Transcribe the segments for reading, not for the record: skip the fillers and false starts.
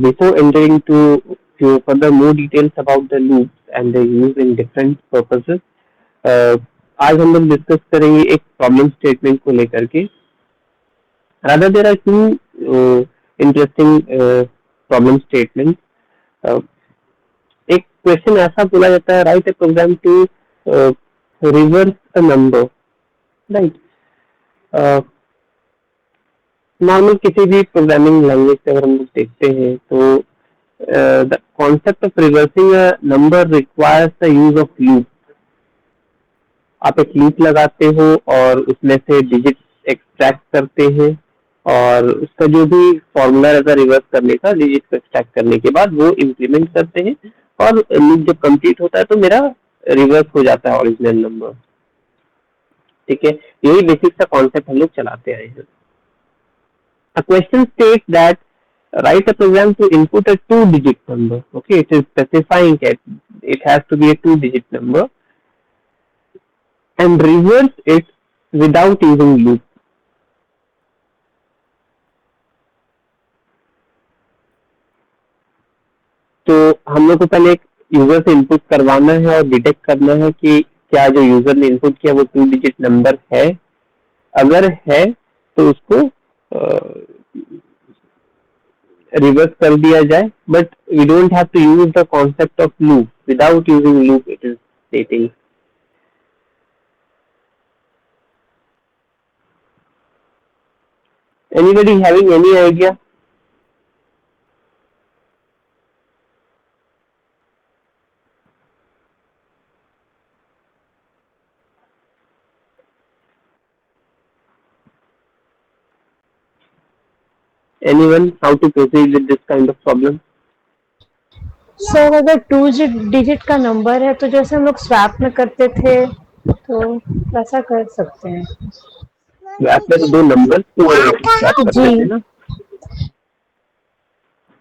Before entering to few further more details about the loops and their use in different purposes, आज हम लोग discuss करेंगे एक problem statement को लेकर के. Rather, there are two interesting problem statements. Uh, एक क्वेश्चन ऐसा बोला जाता है, write a program to reverse a number, right. Normal किसी भी प्रोग्रामिंग लैंग्वेज से अगर हम लोग देखते हैं तो the concept of reversing a number requires the use of loop. आप एक लूप लगाते हो और उसमें से डिजिट एक्सट्रैक्ट करते हैं और उसका जो भी फॉर्मूला रहता है रिवर्स करने का, डिजिट को एक्सट्रैक्ट करने के बाद वो इम्प्लीमेंट करते हैं और लूप जब कंप्लीट होता है तो मेरा रिवर्स हो जाता है ओरिजिनल नंबर. ठीक है, यही बेसिक सा कॉन्सेप्ट हम लोग चलाते आए हैं. A question states that write a program to input a two-digit number. Okay, it is specifying that it has to be a two-digit number and reverse it without using loop. तो हम लोग को पहले एक यूजर से input करवाना है और डिटेक्ट करना है कि क्या जो यूजर ने इनपुट किया वो टू डिजिट नंबर है. अगर है तो उसको रिवर्स कर दिया जाए, but we don't have to use the concept of loop. Without using loop it is stating. Anybody having any idea? Anyone how to proceed with this kind of problem? Sir अगर two digit का number है तो जैसे हम लोग swap में करते थे तो वैसा कर सकते हैं. स्वैप में तो दो नंबर को स्वैप करते थे जी. ना,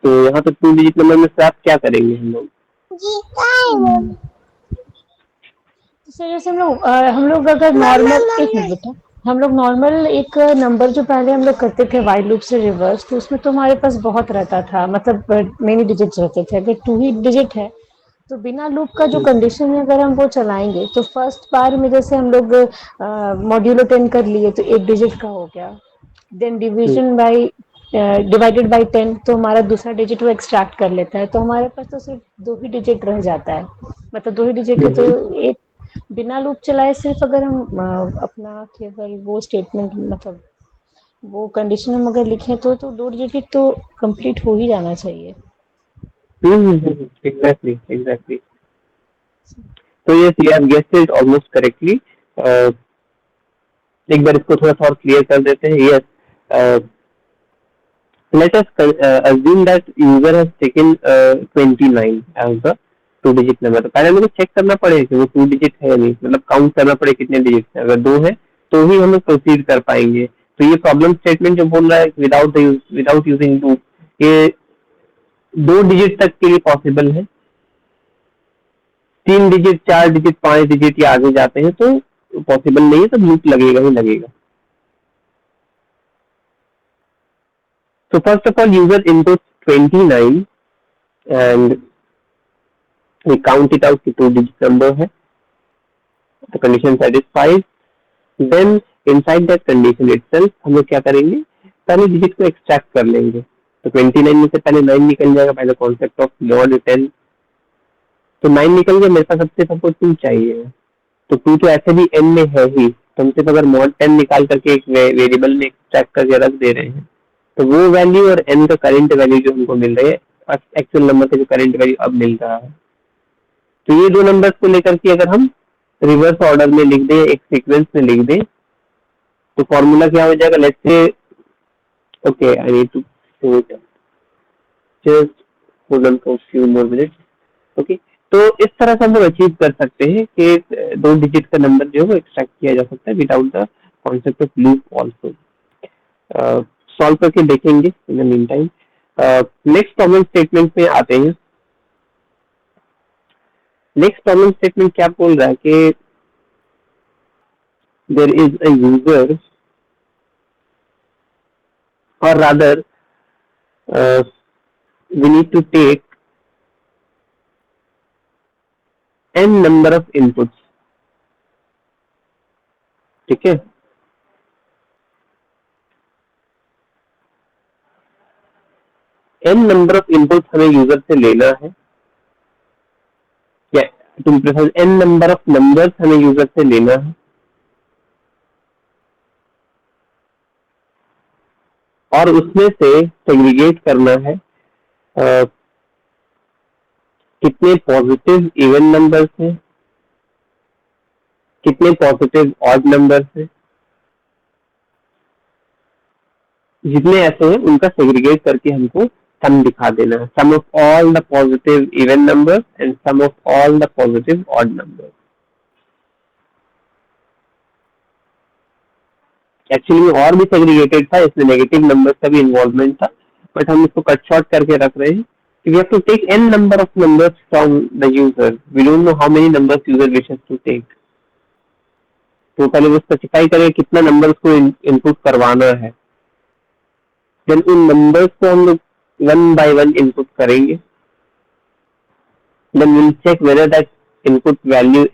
तो यहाँ तो टू डिजिट नंबर में स्वैप क्या करेंगे हम लोग? सर जैसे हम लोग अगर नॉर्मल एक मिनट बेटा, हम लोग नॉर्मल एक नंबर जो पहले हम लोग करते थे वाइल लूप से रिवर्स, तो उसमें तो हमारे पास बहुत रहता था, मतलब मेनी डिजिट्स रहते थे. अगर टू ही डिजिट है तो बिना लूप का जो कंडीशन है अगर हम वो चलाएंगे तो फर्स्ट बार में जैसे हम लोग मॉड्यूलो 10 कर लिए तो एक डिजिट का हो गया. Then division by divided by 10 तो हमारा दूसरा डिजिट वो एक्सट्रैक्ट कर लेता है, तो हमारे पास तो सिर्फ दो ही डिजिट रह जाता है. मतलब दो ही डिजिट है तो एक बिना लूप चलाए सिर्फ अगर हम अपना केवल वो स्टेटमेंट, मतलब वो कंडीशन हम अगर लिखें तो दो डिजिट तो कंप्लीट हो ही जाना चाहिए. Exactly exactly. तो ये you have guessed it almost correctly. एक बार इसको थोड़ा सा और क्लियर कर देते हैं. Yes, let us assume that user has taken 29 as the two digit number. तो पहले मुझे चेक करना पड़ेगा कि वो टू डिजिट है नहीं, मतलब काउंट करना पड़ेगा कितने डिजिट है. अगर दो है तो ही हम लोग प्रोसीड कर पाएंगे. तो ये प्रॉब्लम स्टेटमेंट जो बोल रहा है विदाउट यूजिंग लूप, ये दो डिजिट तक के लिए पॉसिबल है. तीन डिजिट, चार डिजिट, पांच डिजिट या आगे जाते हैं तो पॉसिबल नहीं है, तो लूप लगेगा ही लगेगा. So first of all, user inputs 29 and we count it out कि two digit number है. The condition satisfies. Then inside that condition itself हम लोग क्या करेंगे, पहले डिजिट को एक्सट्रैक्ट कर लेंगे. तो 29 में से पहले 9 निकल जाएगा by the concept of mod 10. तो 9 निकल गया, मेरे पास सबसे सबको 2 चाहिए. तो 2 तो ऐसे भी n में है ही, तो हम सिर्फ अगर मॉड 10 निकाल करके एक वेरिएबल में एक्सट्रैक्ट करके रख दे रहे हैं तो वो वैल्यू और n का करंट वैल्यू जो हमको मिल रही है एक्चुअल नंबर का जो करंट वैल्यू अब मिल रहा है. तो ये दो नंबर्स को लेकर के अगर हम रिवर्स ऑर्डर में लिख दें, एक सीक्वेंस में लिख दें, तो फॉर्मूला क्या हो जाएगा. Let's say okay, I need to just hold on for few more minutes. Okay, तो इस तरह से हम लोग अचीव कर सकते हैं कि दो डिजिट का नंबर जो है वो एक्सट्रैक्ट किया जा सकता है without the concept of loop also. Solve करके देखेंगे in the mean time. Next problem statement में आते हैं. नेक्स्ट प्रॉब्लम स्टेटमेंट क्या बोल रहा है कि देयर इज अ यूजर, और rather we need to take n number of inputs. ठीक है, n number of inputs हमें यूजर से लेना है, या तुम prefer n number of numbers हमें यूजर से लेना है, और उसमें से सेग्रीगेट करना है कितने पॉजिटिव इवन नंबर्स हैं, कितने पॉजिटिव ऑड नंबर्स हैं, जितने ऐसे हैं उनका सेग्रीगेट करके हमको सम दिखा देना है, sum of all the positive even numbers and sum of all the positive odd numbers. Actually और भी सेग्रीगेटेड था, इसमें नेगेटिव नंबर्स का भी इन्वॉल्वमेंट था, बट हम इसको कट शॉर्ट करके रख रहे हैं कि we have to take n number of numbers from the user. We don't know how many numbers user wishes to take. तो पहले वो स्पेसिफाई करें कितना नंबर्स को इनपुट करवाना है, देन उन नंबर्स को हम लोग वन बाय वन इनपुट करेंगे, then will check whether that input value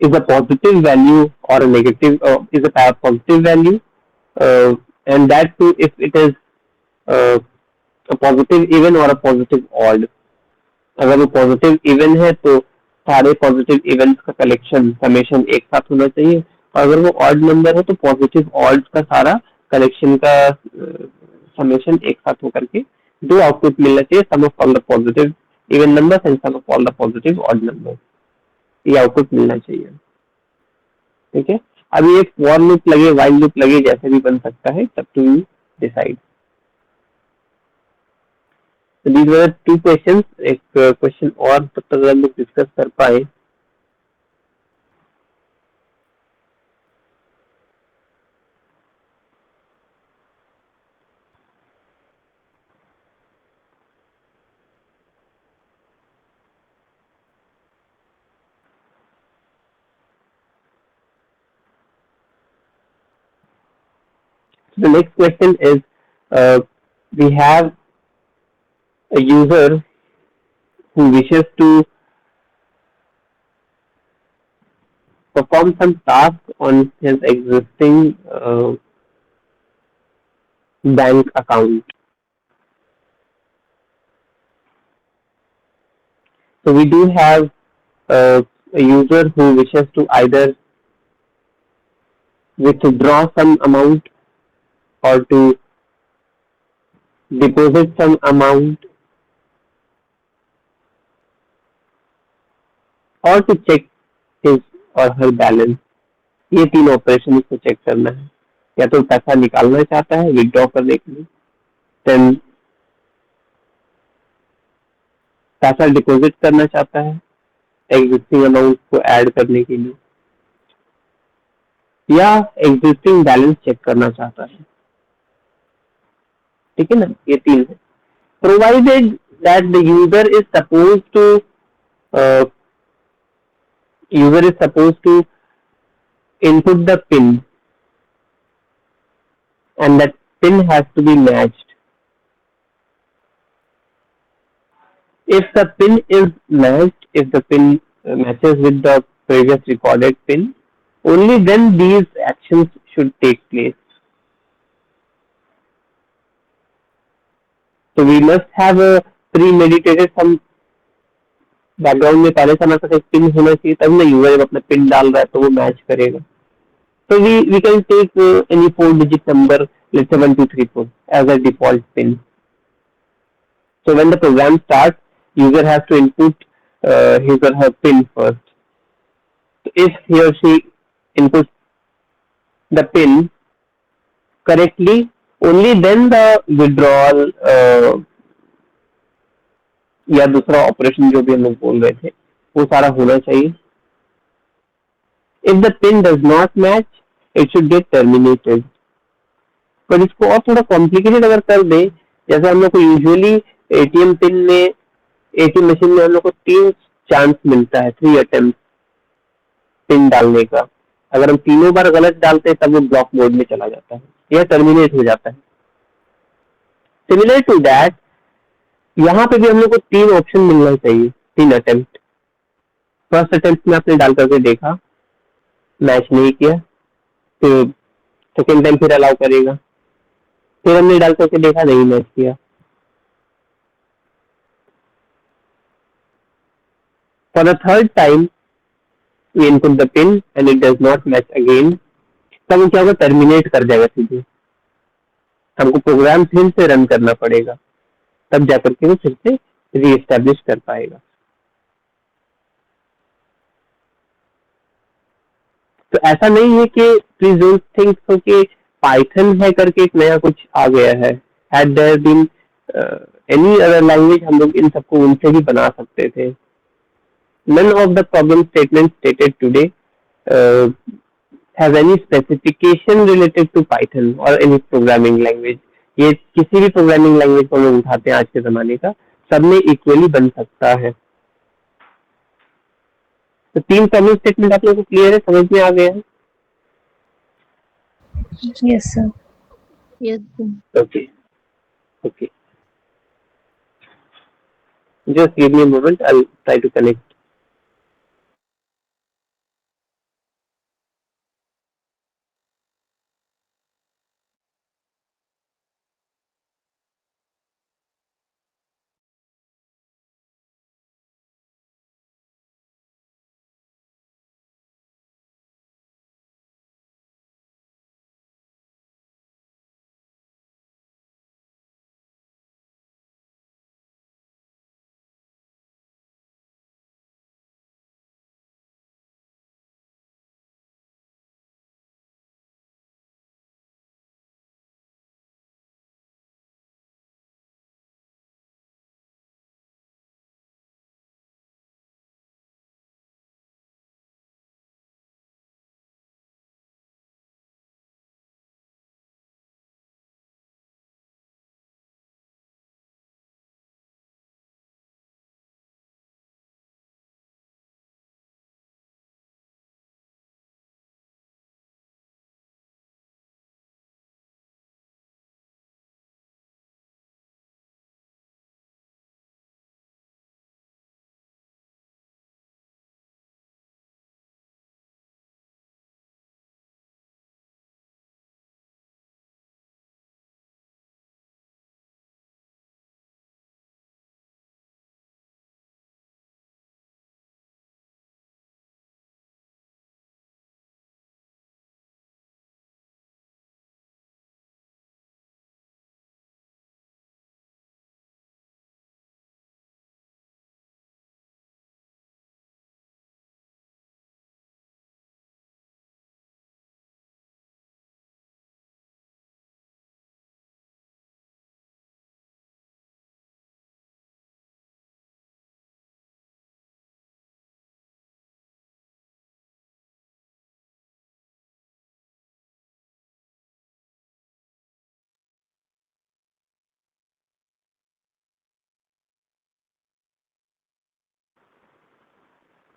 is a positive value or a negative, is a positive value, and that too if it is a positive even or a positive odd. अगर वो positive even है तो सारे positive events का collection summation एक साथ होना चाहिए, और अगर वो ऑड नंबर है तो पॉजिटिव ऑड्स का सारा कलेक्शन का समेशन एक साथ होकर के दो आउटपुट मिलना चाहिए, sum of all the positive even numbers and sum of all the positive odd numbers, ये आउटपुट मिलना चाहिए। ठीक है, अभी एक फॉर लूप लगे, व्हाइल लूप लगे, जैसे भी बन सकता है, तब to you decide. these were two questions, एक क्वेश्चन और तब तक हम लोग डिस्कस कर पाए। The next question is, we have a user who wishes to perform some task on his existing bank account. So we do have a user who wishes to either withdraw some amount or to deposit some amount or to check his or her balance. ये तीन operation इसको check करना है, या तो पैसा निकालना चाहता है विड्रॉ करने के लिए, देन पैसा डिपॉजिट करना चाहता है एग्जिस्टिंग अमाउंट को ऐड करने के लिए, या एग्जिस्टिंग बैलेंस चेक करना चाहता है। ठीक है ना, ये तीन है। Provided that the user is suppose to input the pin and that pin has to be matched. If the pin is matched, if the pin matches with the previous recorded pin, only then these actions should take place. So we must have a premeditated some background में पहले समय तक एक pin होना चाहिए, तब ना user जब अपना पिन डाल रहा है तो वो मैच करेगा। So we can take any 4-digit number, let's say 1234 as a default pin. So when the program starts, user has to input his or her pin first. So if he or she inputs the pin correctly, only then the withdrawal या दूसरा operation जो भी हम लोग बोल रहे थे वो सारा होना चाहिए। If the pin does not match, it should get terminated. पर इसको और थोड़ा कॉम्प्लिकेटेड अगर कर दे, जैसे हम लोग को यूजुअली एटीएम पिन में, एटीएम मशीन में हम लोग को 3 चांस मिलता है, 3 अटेम्प्ट पिन डालने का। अगर हम तीनों बार गलत डालते हैं तब वो ब्लॉक मोड में चला जाता है या टर्मिनेट हो जाता है। सिमिलर टू दैट यहाँ पे भी हम लोग को 3 ऑप्शन मिलना चाहिए, 3 अटेम्प्ट। फर्स्ट अटेम्प्ट में आपने डाल करके देखा, मैच नहीं किया, फिर सेकेंड टाइम फिर अलाउ करेगा, फिर हमने डाल करके देखा, नहीं मैच किया। For the third time we input the pin and it does not match again, तब वो क्या होगा, टर्मिनेट कर जाएगा सीधे, हमको प्रोग्राम फिर से रन करना पड़ेगा, तब जाकर के वो फिर से रीएस्टेब्लिश कर पाएगा। तो ऐसा नहीं है कि प्लीज डोंट थिंक सो कि पाइथन है करके एक नया कुछ आ गया है। Had there been any other language, हम लोग इन सबको उनसे भी बना सकते थे। None of the problem statements stated today uh, have any specification related to Python or any programming language। ये किसी भी प्रोग्रामिंग लैंग्वेज को हम लोग उठाते हैं आज के जमाने का, सब में इक्वली बन सकता है। तो 3 प्रॉब्लम स्टेटमेंट आप लोगों को क्लियर है, समझ में आ गया है? Yes sir. Yes, sir. Okay okay, just give me a moment, I'll try to connect।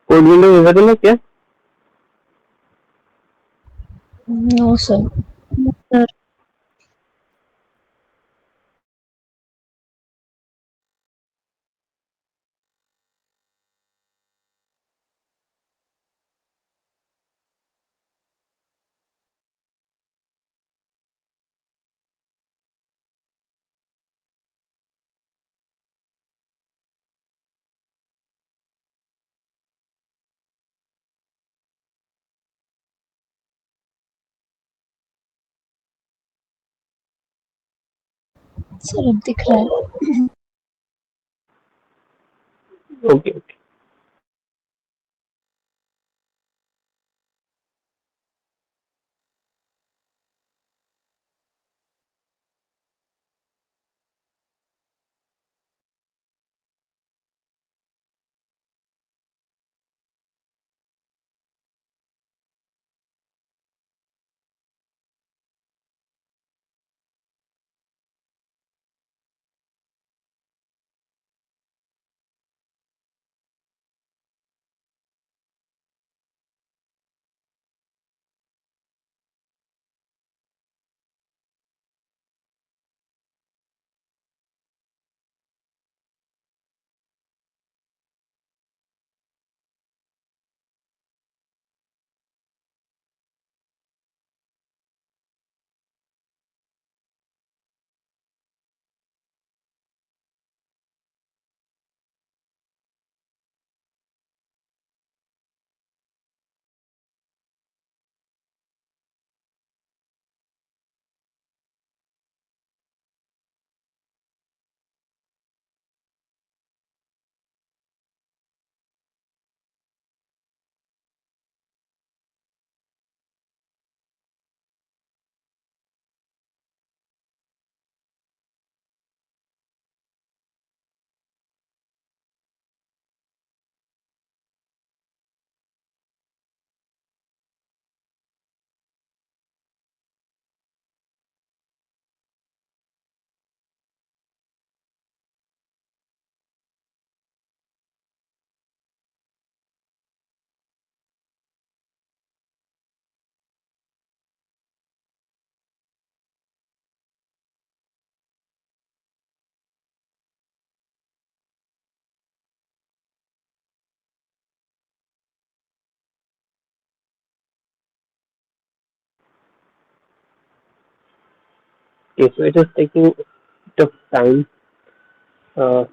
Code window visible है क्या? No sir. Sir, सर अब दिख रहा है। Okay okay. Okay, so it is taking a bit of time. Uh,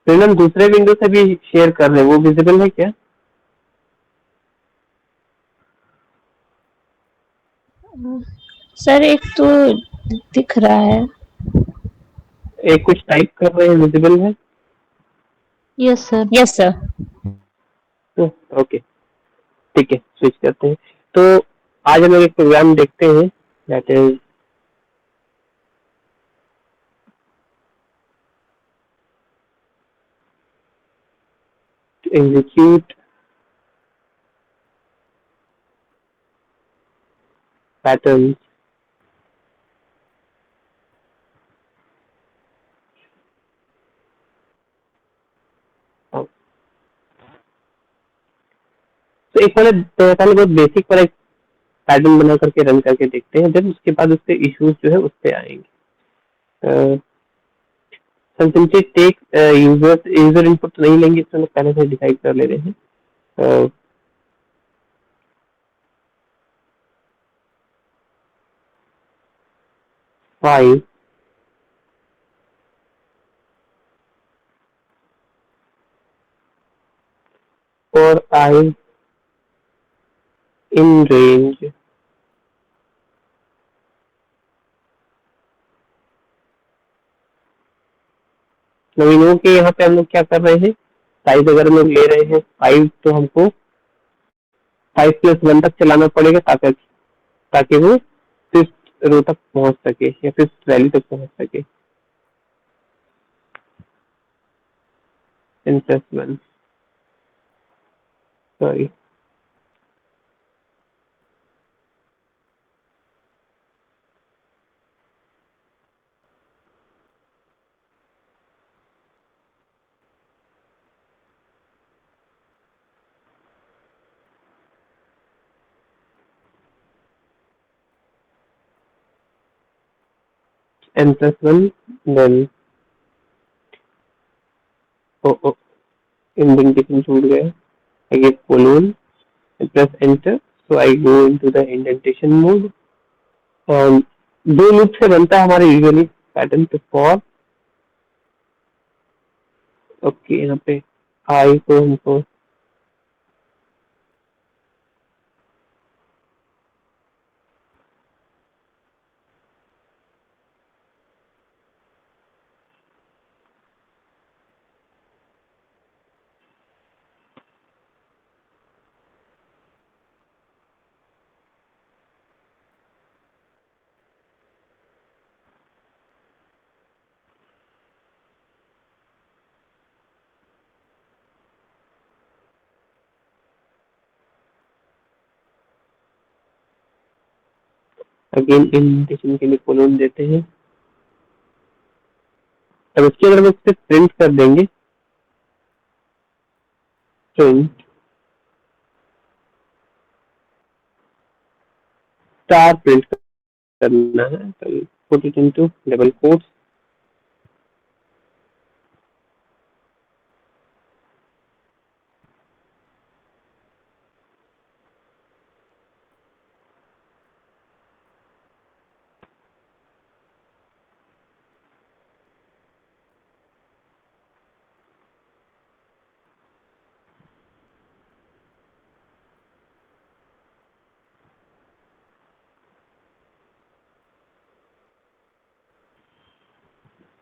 फिर हम दूसरे window से भी शेयर कर रहे हैं, वो विजिबल है क्या? सर एक तो दिख रहा है। एक कुछ टाइप कर रहे हैं, विजिबल है? Yes sir. Yes sir. Okay, ठीक है, स्विच करते हैं। तो आज हम लोग एक प्रोग्राम देखते हैं, that is execute patterns of, तो एक पहले बहुत बेसिक वाला एक पैटर्न बना करके रन करके देखते हैं, देन उसके बाद उसके इश्यूज जो है उस पे आएंगे। सिंपली टेक यूजर इनपुट तो नहीं लेंगे, इसमें पहले से डिसाइड कर ले रहे हैं। 5 for I in range नवीनों के यहाँ पे हम लोग क्या कर रहे हैं, साइज अगर हम लोग ले रहे हैं 5, तो हमको 5+1 तक चलाना पड़ेगा ताकि वो फिफ्थ रो तक पहुंच सके या फिफ्थ वैल्यू तक पहुंच सके। n+1, सॉरी, n+1, then ओ इंडेंटेशन छूट गया, I get colon and press enter, so I go into the indentation mode and दो लूप से बनता है हमारे यूजुअली पैटर्न। तो फॉर ओके, यहाँ पे आई को हमको अगेन इंडेंटेशन के लिए कोलोन देते हैं। अब इसके अगर हम इससे प्रिंट कर देंगे, प्रिंट स्टार प्रिंट करना है, तो put it into double quotes,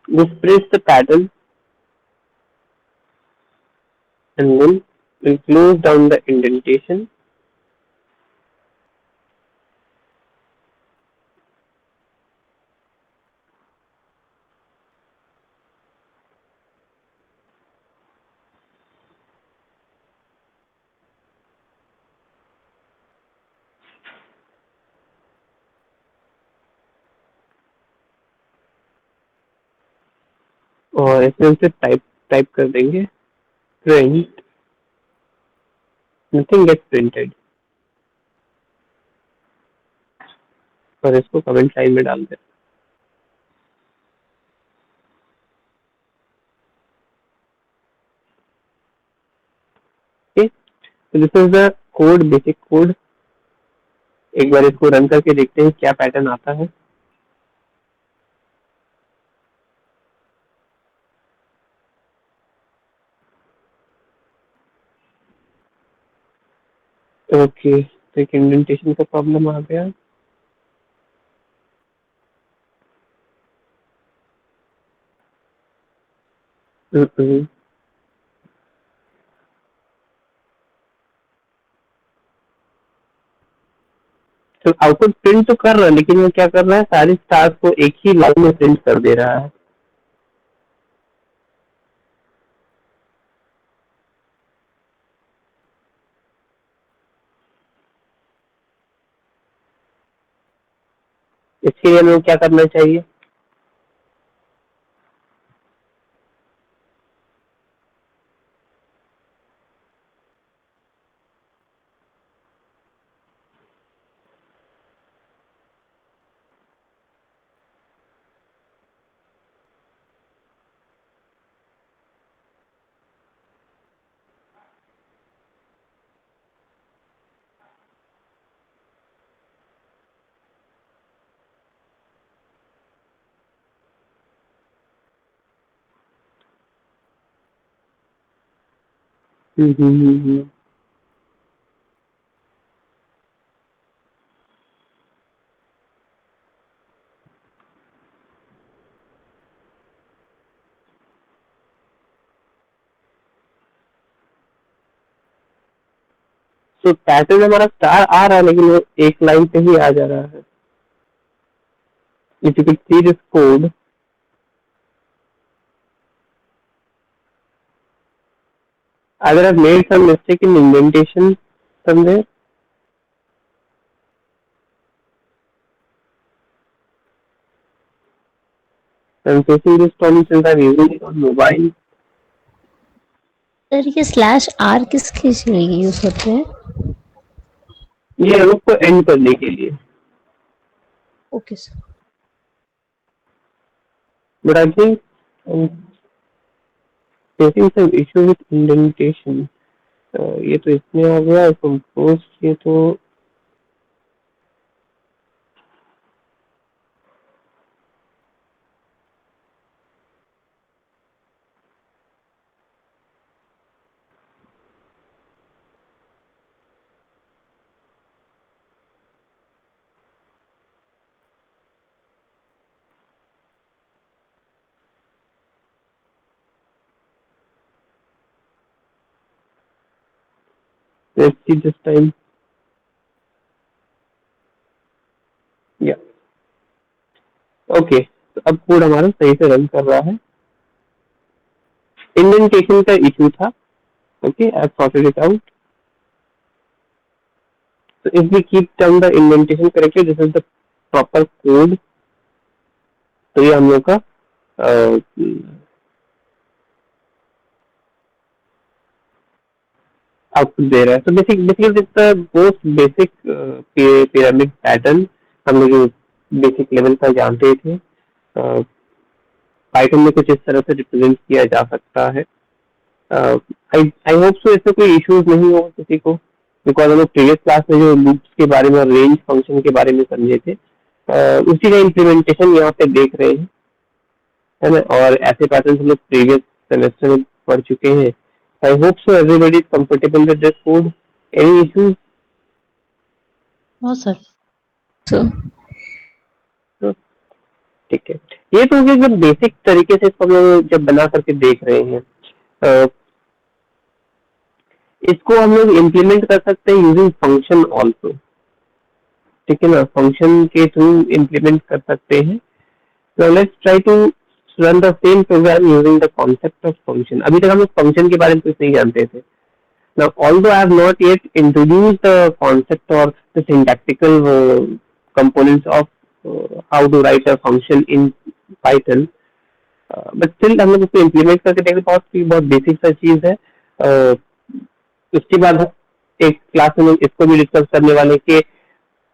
displace the pattern and then we'll close down the indentation और इसमें हम सिर्फ टाइप कर देंगे प्रिंट, नथिंग गेट्स प्रिंटेड, और इसको कमेंट लाइन में डाल दें। ओके, तो this is the code, basic code. एक बार इसको रन करके देखते हैं क्या पैटर्न आता है। ओके, तो एक इंडेंटेशन का प्रॉब्लम आ गया। हम्म। तो आउटपुट प्रिंट तो कर रहा है, लेकिन वो क्या कर रहा है, सारी स्टार्स को एक ही लाइन में प्रिंट कर दे रहा है। इसके लिए हमें क्या करना चाहिए? हम्म। तो पैटर्न हमारा स्टार आ रहा है, लेकिन वो एक लाइन पे ही आ जा रहा है। If you can see this code, either I've made some mistake in indentation somewhere. I'm facing this problem since I'm using it on mobile. Sir ये स्लैश आर किसके लिए यूज होते हैं? ये हम लोग को एंड करने के लिए। Okay sir. But I think I'm facing some issue with indentation. ये तो इसमें आ गया, कंपोज ये तो let's see this time. Yeah. Okay, तो अब कोड हमारा सही से रन कर रहा है। इंडेंटेशन का इशू था। Okay, I've sorted it out. So if we keep down the indentation correctly, this is the proper code. तो ये हम लोग का आउटपुट दे रहा है। तो basically most basic pyramid pattern हम लोग जो बेसिक लेवल पर जानते थे, पाइथन में कुछ इस तरह से रिप्रेजेंट किया जा सकता है। आई होप सो इसमें कोई इश्यूज नहीं हो किसी को, बिकॉज हम लोग प्रीवियस क्लास में जो लूप्स के बारे में और रेंज फंक्शन के बारे में समझे थे, उसी का इम्प्लीमेंटेशन यहाँ पे देख रहे हैं, है ना। और ऐसे पैटर्न हम लोग प्रीवियस सेमेस्टर में पढ़ चुके हैं। I hope so everybody is comfortable with this code. Any issues? No sir. ठीक है, ये तो जब बेसिक तरीके से इसको हम लोग जब बना करके देख रहे हैं, इसको हम लोग इम्प्लीमेंट कर सकते हैं यूजिंग फंक्शन ऑल्सो, ठीक है ना। फंक्शन के थ्रू इम्प्लीमेंट कर सकते हैं। So let's try to run the same program using the concept of function. अभी तक हम लोग फंक्शन के बारे में कुछ नहीं जानते थे। Now, although I have not yet introduced the concept or the syntactical components of how to write a function in Python, but still हम लोग उसको इम्प्लीमेंट करके देखें, बहुत बेसिक सा चीज है। उसके बाद एक क्लास में लोग इसको भी डिस्कस करने वाले कि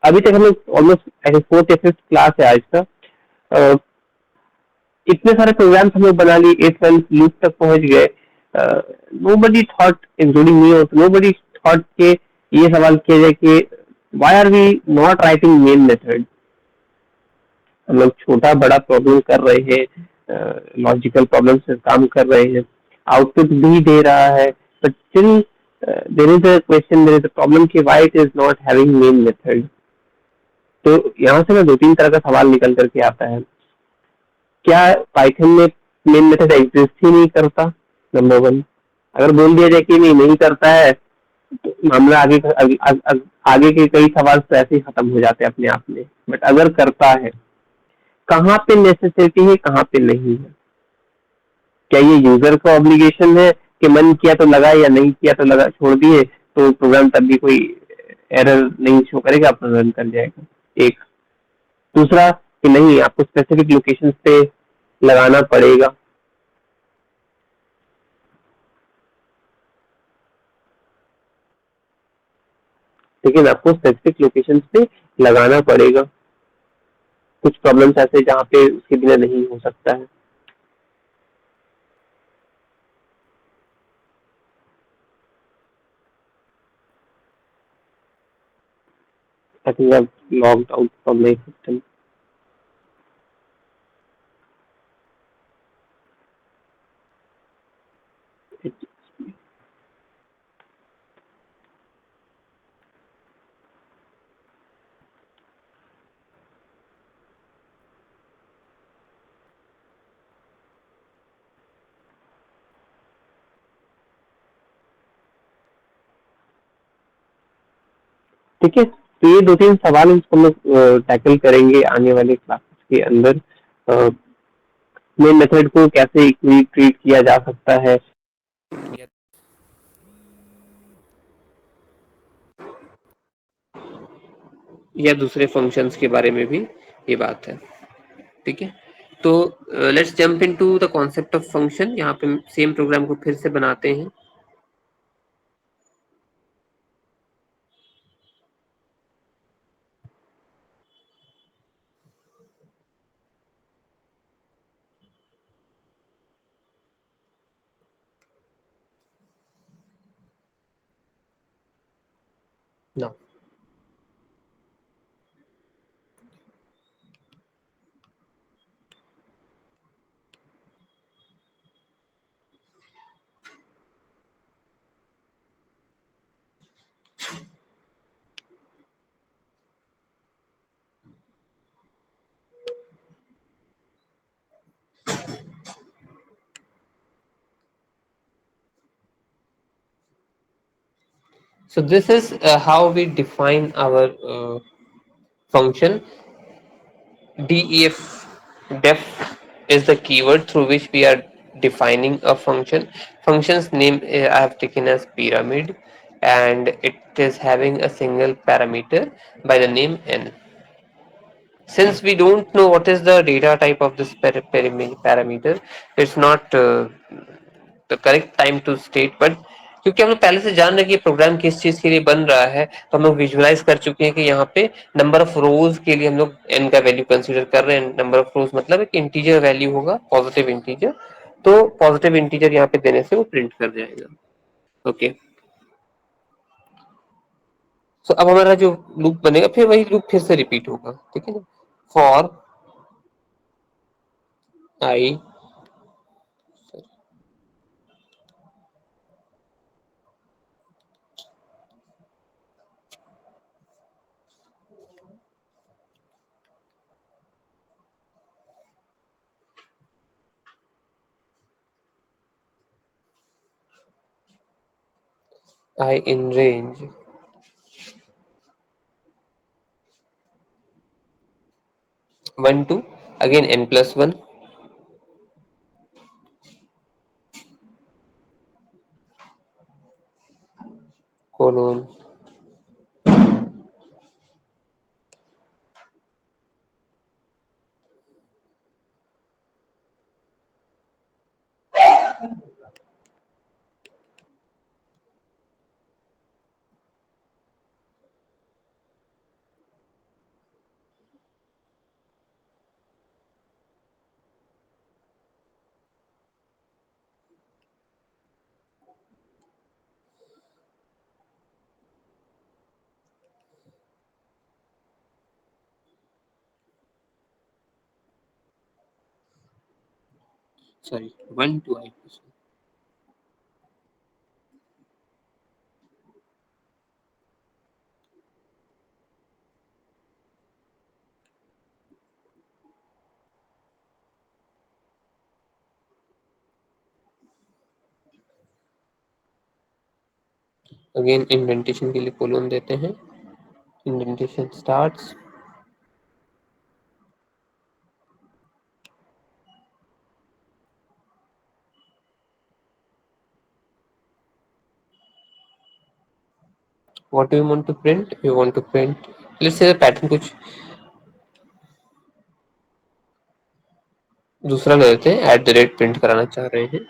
अभी तक हम लोग ऑलमोस्ट ऐसे फोर्थ या फिफ्थ क्लास है आज का, इतने सारे प्रोग्राम्स हम लोग बना लिए, 8 12 लूप तक पहुंच गए। Nobody thought including me also, nobody thought के ये सवाल किया जाए कि why are we not writing main method. हम लोग छोटा बड़ा प्रॉब्लम कर रहे हैं, लॉजिकल प्रॉब्लम से काम कर रहे हैं, आउटपुट भी दे रहा है, but still there is a question, there is a problem कि why it is not having main method. तो यहाँ से ना दो तीन तरह का सवाल निकल करके आता है। क्या पाइथन में मेन मेथड एग्जिस्ट ही नहीं करता? Number one. अगर बोल दिया जाए कि नहीं करता है, तो मामला आगे के कई सवाल तो ऐसे ही खत्म हो जाते हैं अपने आप में। बट अगर करता है, कहाँ पे नेसेसिटी है, कहाँ पे नहीं है? क्या ये यूजर का ऑब्लिगेशन है कि मन किया तो लगा या नहीं किया तो लगा, छोड़ दिए तो प्रोग्राम तब भी कोई एरर नहीं शो करेगा, अपना रन कर जाएगा? एक। दूसरा कि नहीं, आपको स्पेसिफिक लोकेशन पे लगाना पड़ेगा। लेकिन आपको स्पेसिफिक लोकेशन पे लगाना पड़ेगा। कुछ प्रॉब्लम्स ऐसे जहाँ पे उसके बिना नहीं हो सकता है। I think I've logged out from my system. ठीक है, तो ये दो तीन सवाल इसको हम लोग टैकल करेंगे आने वाले क्लासेस के अंदर। मेन मेथड को कैसे इक्वली ट्रीट किया जा सकता है, या दूसरे फंक्शंस के बारे में भी ये बात है। ठीक है, तो let's jump into the concept of function. यहाँ पे सेम प्रोग्राम को फिर से बनाते हैं। Now, so this is how we define our function. Def is the keyword through which we are defining a function. Function's name I have taken as pyramid, and it is having a single parameter by the name n. Since we don't know what is the data type of this parameter, it's not the correct time to state, but क्योंकि हम लोग पहले से जान रहे हैं कि programme किस चीज के लिए बन रहा है, तो हम लोग विजुअलाइज कर चुके हैं कि यहाँ पे नंबर ऑफ रोज के लिए हम लोग n का वैल्यू कंसीडर कर रहे हैं। नंबर ऑफ रोज मतलब एक इंटीजर वैल्यू होगा, पॉजिटिव इंटीजर, तो पॉजिटिव इंटीजर यहाँ पे देने से वो प्रिंट कर जाएगा। ओके, तो अब हमारा जो लूप बनेगा, फिर वही लूप फिर से रिपीट होगा। ठीक है ना, for I in range 1 to again n plus 1 colon sorry, 1 to I plus 1. Again indentation के लिए कोलोन देते हैं. Indentation starts. What do you want to print? You want to print, let's say the pattern कुछ दूसरा ले लेते हैं. At the rate print कराना चाह रहे हैं.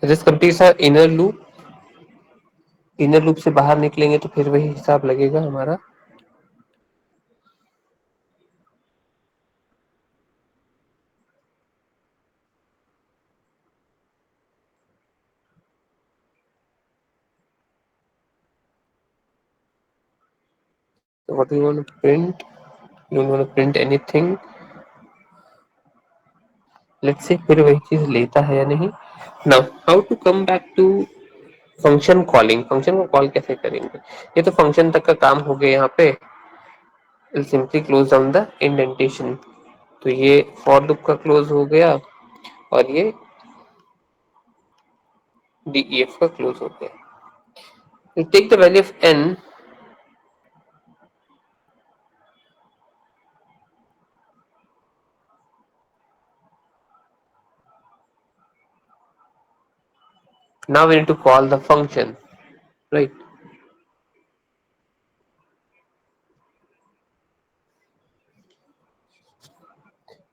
This completes our inner loop. Inner loop से बाहर निकलेंगे तो फिर वही हिसाब लगेगा हमारा. So what do you want to print? You don't want to print anything. Let's say फिर वही चीज लेता है या नहीं. Now how to come back to function calling. Function को कॉल कैसे करेंगे? ये तो फंक्शन तक का काम हो गया. यहाँ पे simply close down the indentation. तो ये फॉर लूप का क्लोज हो गया और ये def का क्लोज हो गया. Take the value of n. Now we need to call the function, right?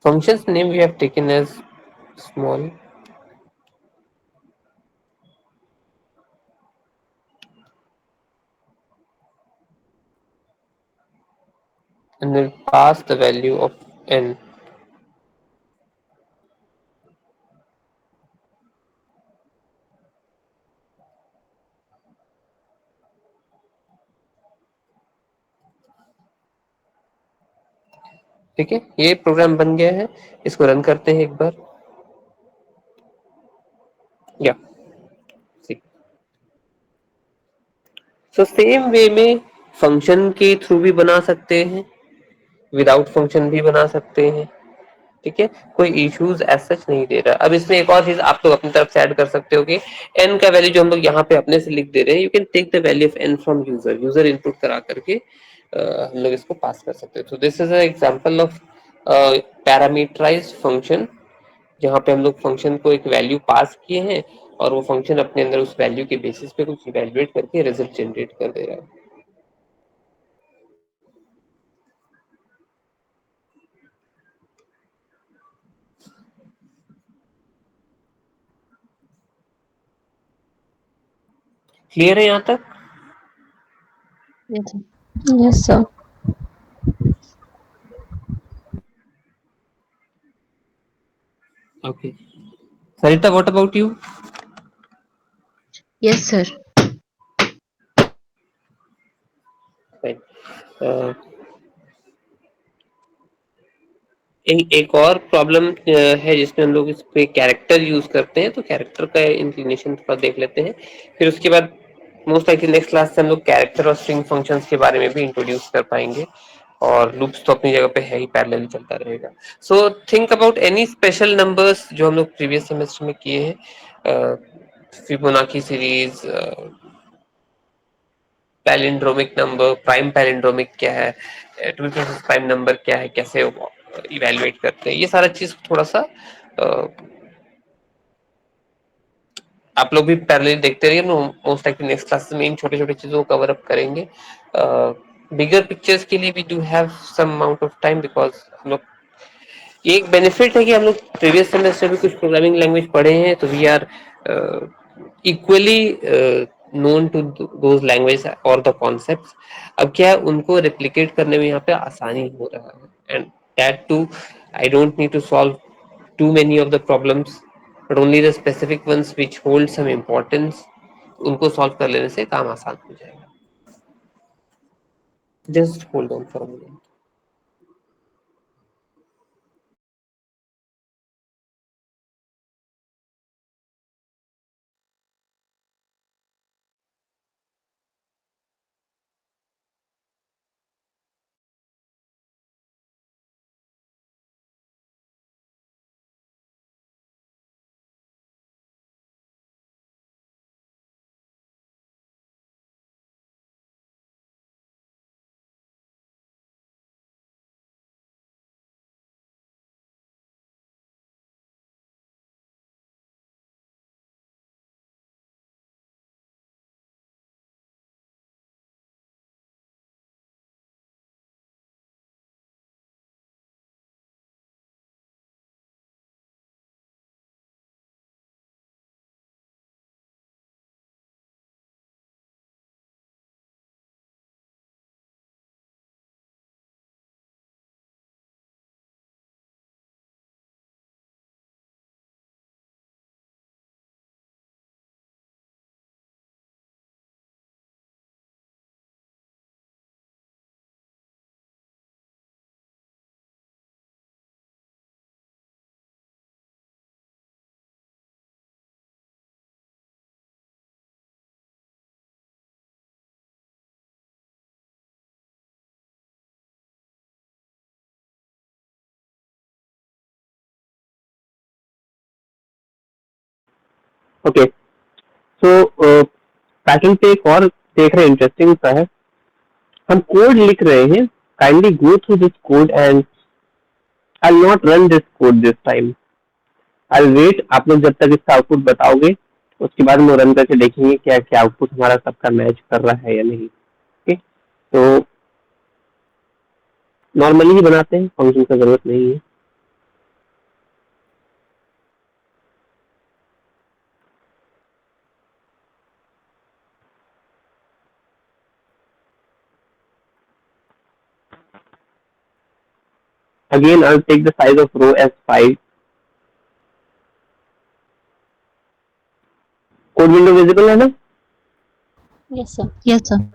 Function's name we have taken as small. And then pass the value of n. ठीक है, ये प्रोग्राम बन गया है. इसको रन करते हैं एक बार. या सो सेम वे में फंक्शन के थ्रू भी बना सकते हैं, विदाउट फंक्शन भी बना सकते हैं. ठीक है, कोई इश्यूज एज सच नहीं दे रहा. अब इसमें एक और चीज आप लोग अपनी तरफ से ऐड कर सकते हो कि n का वैल्यू जो हम लोग यहाँ पे अपने से लिख दे रहे हैं, you can take the value of n from user. User input करा करके हम लोग इसको पास कर सकते हैं. तो this is a example of parameterized function, जहाँ पे हम लोग फंक्शन को एक वैल्यू पास किए हैं और वो फंक्शन अपने अंदर उस वैल्यू के बेसिस पे कुछ इवैल्यूएट करके रिजल्ट जनरेट कर दे रहा है. क्लियर है यहाँ तक? Yes, sir. Okay. Sarita, what about you? Yes, sir. Fine. एक और प्रॉब्लम है जिसमें हम लोग इस पे कैरेक्टर यूज करते हैं. तो कैरेक्टर का इंक्लिनेशन थोड़ा देख लेते हैं. फिर उसके बाद मोस्ट लाइकली नेक्स्ट क्लास से हम लोग कैरेक्टर और स्ट्रिंग फंक्शंस के बारे में भी इंट्रोड्यूस कर पाएंगे. और लूप्स तो अपनी जगह पे है ही, पैरेलल चलता रहेगा. So think about any special numbers जो हम लोग प्रीवियस सेमेस्टर में किए हैं. Fibonacci series, palindromic number, prime palindromic क्या है, ट्विटर प्राइम नंबर क्या है, कैसे इवैल्यूएट करते हैं, ये सारा चीज थोड़ा सा आप लोग भी पैरेलल देखते रहिए, मोस्ट लाइकली नेक्स्ट क्लास में इन छोटे छोटे चीजों को कवर अप करेंगे। बिगर पिक्चर्स के लिए we do have some amount of time, because हम लोग, एक बेनिफिट है कि हम लोग प्रीवियस सेमेस्टर में कुछ प्रोग्रामिंग लैंग्वेज पढ़े हैं, तो we are equally known to those language और द कॉन्सेप्ट्स। अब क्या है, उनको रेप्लिकेट करने में यहाँ पे आसानी हो रहा है, and that too I don't need to solve too many of the problems, but only the specific ones which hold some importance, उनको सॉल्व कर लेने से काम आसान हो जाएगा। Just hold on for a minute. Okay, so pattern पे एक और देख रहे हैं, इंटरेस्टिंग सा है। हम कोड लिख रहे हैं, kindly go through this code and I will not run this code this time. I will wait, आप लोग जब तक इसका आउटपुट बताओगे, उसके बाद हम रन करके देखेंगे क्या क्या आउटपुट हमारा सबका मैच कर रहा है या नहीं। ओके, तो नॉर्मली ही बनाते हैं, फंक्शन का जरूरत नहीं है। Again, I'll take the size of row as 5. Code window visible है ना? Yes sir. Yes sir.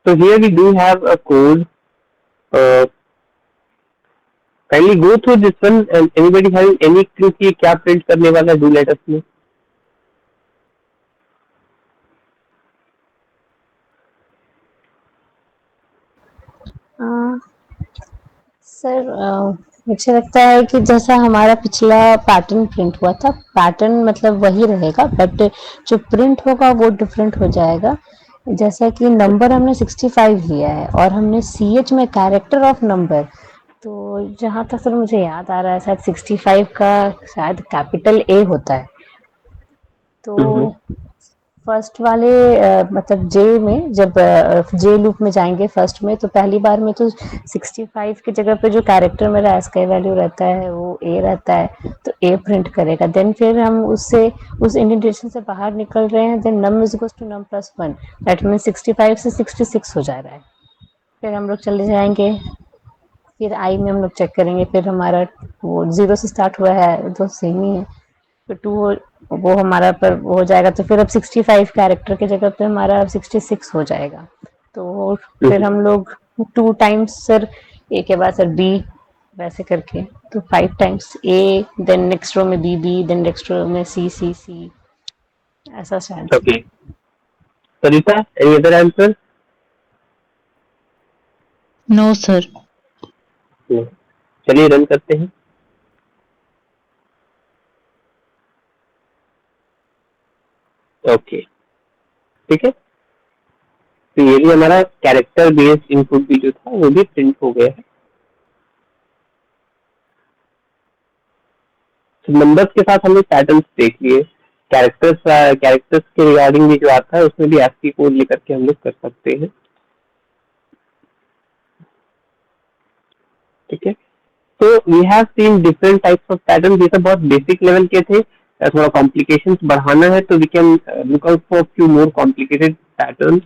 So here we do have a code. Kindly go through this one, and anybody having any clue कि क्या print करने वाला है, do let us know. Sir मुझे लगता है कि जैसा हमारा पिछला पैटर्न प्रिंट हुआ था, पैटर्न मतलब वही रहेगा, बट जो प्रिंट होगा वो डिफरेंट हो जाएगा। जैसा कि नंबर हमने 65 लिया है और हमने CH में कैरेक्टर ऑफ नंबर, तो जहाँ तक सर मुझे याद आ रहा है शायद 65 का शायद कैपिटल A होता है। तो फर्स्ट वाले मतलब जे में जब जे लूप में जाएंगे फर्स्ट में, तो पहली बार में तो 65 की जगह पे जो कैरेक्टर मेरा एस्काई वैल्यू रहता है वो A रहता है, तो A प्रिंट करेगा। देन फिर हम उससे उस इंडेंटेशन से बाहर निकल रहे हैं, then num is equals to num plus 1, that means 65 से 66 हो जा रहा है। फिर हम लोग चले जाएंगे, फिर आई में हम लोग चेक करेंगे, फिर हमारा वो 0 से स्टार्ट हुआ है तो सेम ही है, तो 2 वो हमारा पर हो जाएगा, तो फिर अब 65 कैरेक्टर की जगह पे हमारा अब 66 हो जाएगा। तो फिर हम लोग 2 टाइम्स सर A के बाद सर B वैसे करके, तो 5 times A, then next row में B, देन नेक्स्ट रो में C, ऐसा शायद। Okay. Sarita, any other answer? No sir. No. चलिए रन करते हैं। ओके, ठीक है। तो ये भी हमारा कैरेक्टर बेस्ड इनपुट भी जो था वो भी प्रिंट हो गया है। तो नंबर्स के साथ हमने पैटर्न्स देख लिए। कैरेक्टर्स के रिगार्डिंग भी जो आता है उसमें भी ASCII कोड लेकर के हम लोग कर सकते हैं, ठीक है। तो we have seen different types of pattern. ये सब बहुत बेसिक लेवल के थे, थोड़ा कॉम्प्लिकेशंस बढ़ाना है तो we can look out for few more complicated pattern.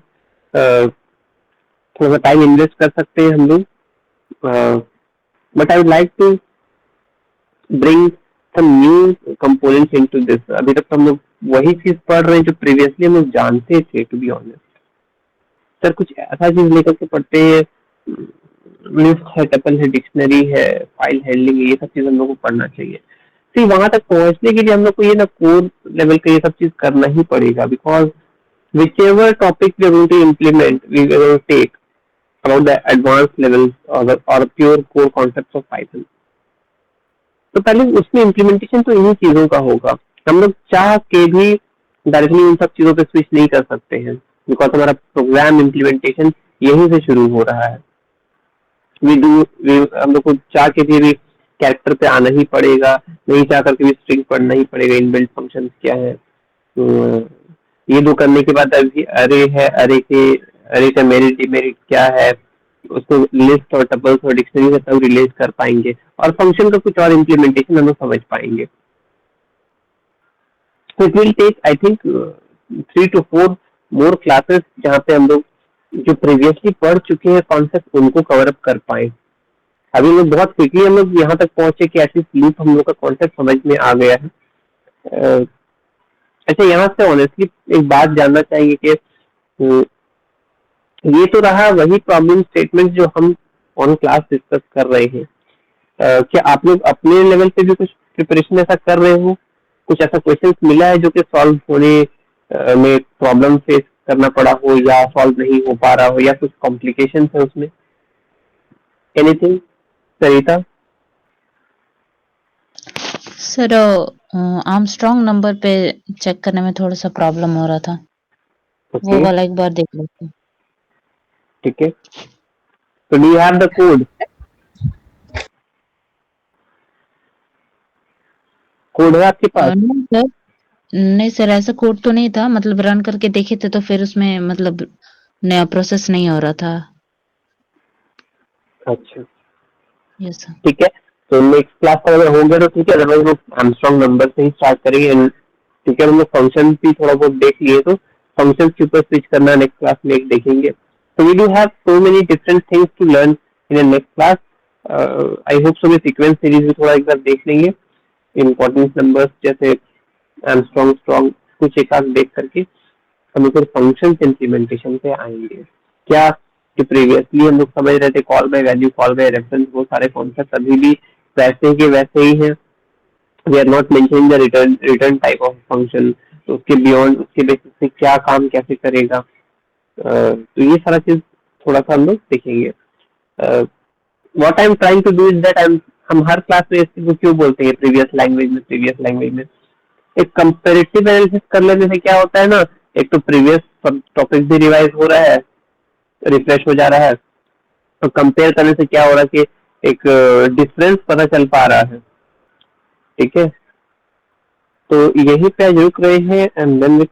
थोड़ा सा टाइम इन्वेस्ट कर सकते हैं हम लोग, but I would like to bring some new components into this. अभी तक तो हम लोग वही चीज पढ़ रहे हैं जो प्रीवियसली हम लोग जानते थे, टू बी ऑनेस्ट। सर कुछ ऐसा चीज लेकर के पढ़ते हैं, लिस्ट है, टपल है, डिक्शनरी है, फाइल हैंडलिंग है, ये सब चीज हम लोग को पढ़ना चाहिए। तो वहां तक पहुंचने के लिए हम लोग को ये ना कोर लेवल का ये सब चीज करना ही पड़ेगा, because whichever topic we are going to implement, we are going to take about the advanced levels or pure core concepts of Python. तो पहले उसमें इम्प्लीमेंटेशन तो इन्हीं चीजों का होगा। हम लोग चाह के भी डायरेक्टली उन सब चीजों पे स्विच नहीं कर सकते हैं, बिकॉज हमारा प्रोग्राम इम्प्लीमेंटेशन यहीं से शुरू हो रहा है। हम लोग को चाह के भी कैरेक्टर पे आना ही पड़ेगा, नहीं चाह करके भी स्ट्रिंग पढ़ना ही पड़ेगा, इनबिल्ट फंक्शंस क्या है। तो ये दो करने के बाद अभी अरे है, अरे का मेरिट डिमेरिट क्या है, उसको लिस्ट और टपल्स और डिक्शनरी से सब रिलेट कर पाएंगे, और फंक्शन का कुछ और इम्प्लीमेंटेशन हम लोग समझ पाएंगे। So it will take I think 3 to 4 more classes जहाँ पे हम लोग जो प्रीवियसली पढ़ चुके हैं कॉन्सेप्ट उनको कवर अप कर पाए। अभी लोग बहुत क्विकली हम लोग यहाँ तक पहुंचे कि एटलीस्ट लूप हम लोग का कॉन्सेप्ट समझ में आ गया है। अच्छा, यहाँ से ऑनेस्टली एक बात जानना चाहिए कि ये तो रहा वही प्रॉब्लम स्टेटमेंट जो हम ऑन क्लास डिस्कस कर रहे हैं। क्या आप लोग अपने लेवल पे भी कुछ प्रिपरेशन ऐसा कर रहे हो? कुछ ऐसा क्वेश्चन मिला है जो कि सॉल्व होने में प्रॉब्लम फेस करना पड़ा हो, या सॉल्व नहीं हो पा रहा हो, या कुछ कॉम्प्लिकेशन है उसमें? एनीथिंग सरिता? सर आर्मस्ट्रॉन्ग नंबर पे चेक करने में थोड़ा सा प्रॉब्लम हो रहा था, वो वाला एक बार देख लेते हैं। ठीक है, तो do you have the code? Code है आपके पास? नहीं सर, ऐसा कोड तो नहीं था, मतलब रन करके देखे थे तो फिर उसमें मतलब नया प्रोसेस नहीं हो रहा था। अच्छा, यस सर। ठीक है, तो नेक्स्ट क्लास का अगर हो गया तो ठीक है, अदरवाइज हम आर्मस्ट्रॉन्ग नंबर से ही स्टार्ट करेंगे। ठीक है, हम लोग फंक्शन भी थोड़ा बहुत देख लिए, तो फंक्शन के ऊपर स्विच करना नेक्स्ट क्लास में एक देखेंगे। So we do have so many different things to learn in the next class. I hope so. Sequence series भी थोड़ा एक बार देख लेंगे, इम्पोर्टेंट नंबर्स जैसे आर्मस्ट्रॉन्ग स्ट्रॉन्ग कुछ एक आध देख करके हम लोग फंक्शन इम्प्लीमेंटेशन पे आएंगे। क्या कि प्रीवियसली हम लोग समझ रहे थे call by value, call by reference, वो सारे कॉन्सेप्ट अभी भी वैसे के वैसे ही हैं. We are not mentioning the return type of function. तो उसके बियॉन्ड, उसके बेसिस पे क्या काम कैसे करेगा, तो ये सारा चीज थोड़ा सा हम लोग देखेंगे. What I am trying to do is that हम हर क्लास में इसको क्यों बोलते हैं प्रीवियस लैंग्वेज में एक कंपैरेटिव एनालिसिस कर लेने से क्या होता है ना, एक तो प्रीवियस टॉपिक भी रिवाइज हो रहा है, रिफ्रेश हो जा रहा है, और कंपेयर करने से क्या हो रहा है कि एक डिफरेंस पता चल पा रहा है. ठीक है, तो यही पे आज रुक रहे हैं. And then with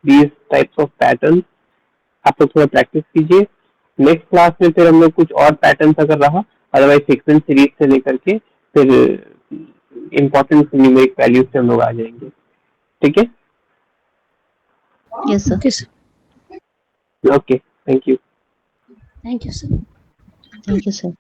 these types of pattern आप लोग थोड़ा प्रैक्टिस कीजिए. नेक्स्ट क्लास में फिर हम लोग कुछ और पैटर्न अगर रहा, अदरवाइज सीक्वेंस सीरीज से लेकर के फिर इम्पोर्टेंट न्यूमेरिक वैल्यूज से हम लोग आ जाएंगे. ठीक है, yes sir. Okay sir, okay, thank you. Thank you sir. Thank you sir.